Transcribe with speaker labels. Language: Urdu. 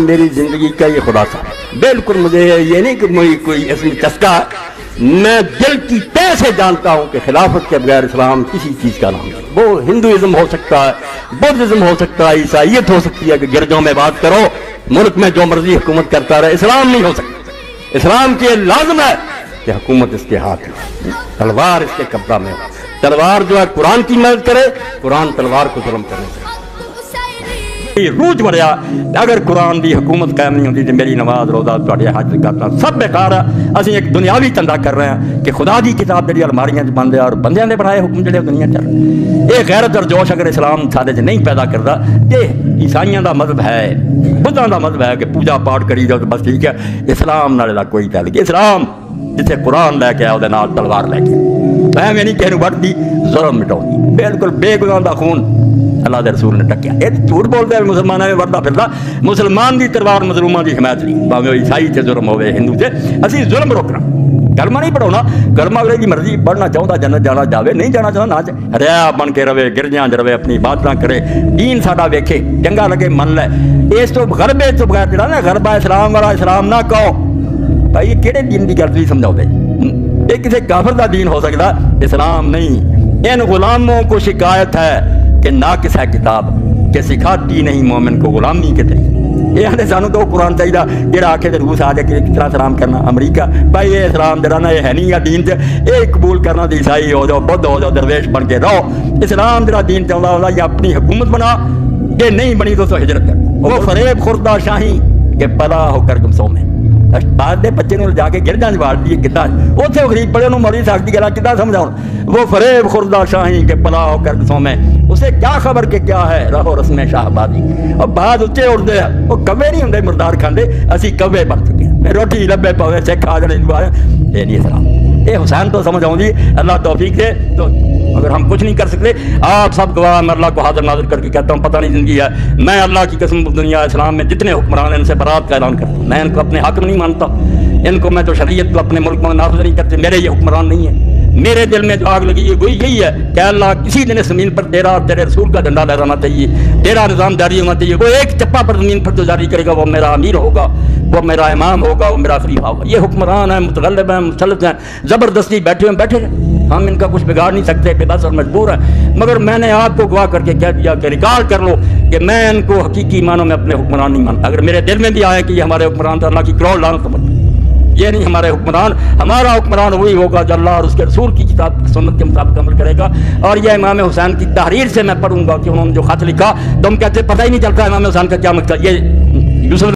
Speaker 1: میری زندگی کا یہ خلاصہ بالکل مجھے یہ نہیں کہ مجھے کوئی اس میں چسکا ہے، میں دل کی تہ سے جانتا ہوں کہ خلافت کے بغیر اسلام کسی چیز کا نام نہیں۔ وہ ہندوازم ہو سکتا ہے، بدھزم ہو سکتا ہے، عیسائیت ہو سکتی ہے کہ گرجوں میں بات کرو، ملک میں جو مرضی حکومت کرتا رہے، اسلام نہیں ہو سکتا۔ اسلام کی لازم ہے کہ حکومت اس کے ہاتھ میں، تلوار اس کے قبضہ میں ہو، تلوار جو ہے قرآن کی مدد کرے، قرآن تلوار کو ظلم کرنے سے روج بڑھیا۔ اگر قرآن دی حکومت قائم نہیں ہوتی تو میری نماز روزہ تواڈے حج کرنا سب بیکار ہے۔ اسی ایک دنیاوی دھندا کر رہے ہیں کہ خدا دی کتاب جڑی الماریاں چ بند ہے اور بندیاں نے بنائے حکم جڑے دنیا چل رہے۔ یہ غیرت اور جوش اگر اسلام سارے چ نہیں پیدا کرتا، یہ عیسائیاں دا مذہب ہے، بدھاں دا مذہب ہے کہ پوجا پاٹ کری جاؤ تو بس ٹھیک ہے۔ اسلام نال کوئی تعلق، اسلام جسے قرآن لے کے آیا وہ نال تلوار لے کے میں نہیں کہہ رہا بڑھتی ظلم مٹاؤ، بالکل بے گناہ دا خون اللہ دے رسول نے ٹکیا۔ یہ جھوٹ بولتے ہیں مسلمانوں میں وردا پھردا، مسلمان دی تلوار مظلوماں دی حمایت نہیں، باویں عیسائی تے ظلم ہوے ہندو تے، اسی ظلم روکنا، کلمہ نہیں پڑھاؤنا، کلمہ اگلے دی مرضی، پڑھنا چاہتا جنت جانا جاوے، نہیں جانا چاہتا نہ جائے، ریا بن کے رہے، گرجیاں رہے، اپنی باتاں کرے، دین ساڈا ویکھے، چنگا لگے من لے۔ اس تو غربے تو بغیر جڑا نا غربہ اسلام والا اسلام نہ کہو بھائی، یہ کہڑے دین دی گل تسی سمجھاؤ دے؟ یہ کسی کافر دا دین ہو سکتا، اسلام نہیں۔ ان غلاموں کو شکایت ہے کہ ناقص ہے کتاب کہ سکھاتی نہیں مومن کو غلامی کے طریقے۔ یہ آنے سانو تو قرآن چاہیے جڑا آکھے تے روس آ جائے کہ کس طرح سلام کرنا، امریکہ بھائی یہ اسلام جڑا نا یہ ہے نہیں دین تے، یہ قبول کرنا تے عیسائی ہو جاؤ، بدھ ہو جاؤ، درویش بن کے رہو۔ اسلام جڑا دین چاہتا ہوگا یہ اپنی حکومت بنا، یہ نہیں بنی تو ہجرت کر۔ وہ فریب خوردہ شاہی کہ پلا ہو کر گمسوں میں بعد دے بچے نے جا کے گرجاں وچ واڑ دیے کتا اوتھے غریب پڑے انہوں مولوی صاحب دی گلا کتا سمجھاؤ۔ وہ فریب خوردہ شاہی کے پلا ہو کر گمسوں میں، اسے کیا خبر کہ کیا ہے رہو رسم شاہ بادی۔ اور بعد اچھے اڑتے ہیں، وہ کوے نہیں ہوندے مردار کھاندے، اسی کوے بن چکے ہیں، روٹی لبے پوے سکھ آ جڑے یہ نہیں اسلام۔ یہ حسین تو سمجھ آؤں گی، اللہ توفیق دے۔ تو اگر ہم کچھ نہیں کر سکتے، آپ سب گواہ، میں اللہ کو حاضر ناظر کر کے کہتا ہوں پتہ نہیں زندگی ہے، میں اللہ کی قسم دنیا اسلام میں جتنے حکمران ہیں ان سے برات کا اعلان کرتا ہوں۔ میں ان کو اپنے حق میں نہیں مانتا، ان کو میں تو شریعت کو اپنے ملک میں نافذ نہیں کرتے، میرے یہ حکمران نہیں ہیں۔ میرے دل میں جو آگ لگی ہے وہی یہی ہے کہ اللہ کسی دن زمین پر تیرا اور تیرے رسول کا جھنڈا لہرانا چاہیے، تیرا نظام جاری ہونا چاہیے۔ وہ ایک چپا پر زمین پر جو جاری کرے گا وہ میرا امیر ہوگا، وہ میرا امام ہوگا، وہ میرا خلیفہ ہوگا۔ یہ حکمران ہیں، متغلب ہیں، مسلط ہیں، زبردستی بیٹھے ہیں، بیٹھے ہیں، ہم ان کا کچھ بگاڑ نہیں سکتے، بے بس اور مجبور ہیں۔ مگر میں نے آپ کو گواہ کر کے کہہ دیا کہ ریکارڈ کر لو کہ میں ان کو حقیقی معنوں میں اپنے حکمران نہیں مانتا۔ اگر میرے دل میں بھی آئے کہ یہ ہمارے حکمران تو اللہ کی کروڑ لعنت تو یہ نہیں ہمارے حکمران۔ ہمارا حکمران وہی ہوگا جو اللہ اور اس کے رسول کی کتاب سنت کے مطابق عمل کرے گا۔ اور یہ امام حسین کی تحریر سے میں پڑھوں گا کہ انہوں نے جو خط لکھا، تم کہتے پتہ ہی نہیں چلتا امام حسین کا کیا مقصد۔ یہ یوسف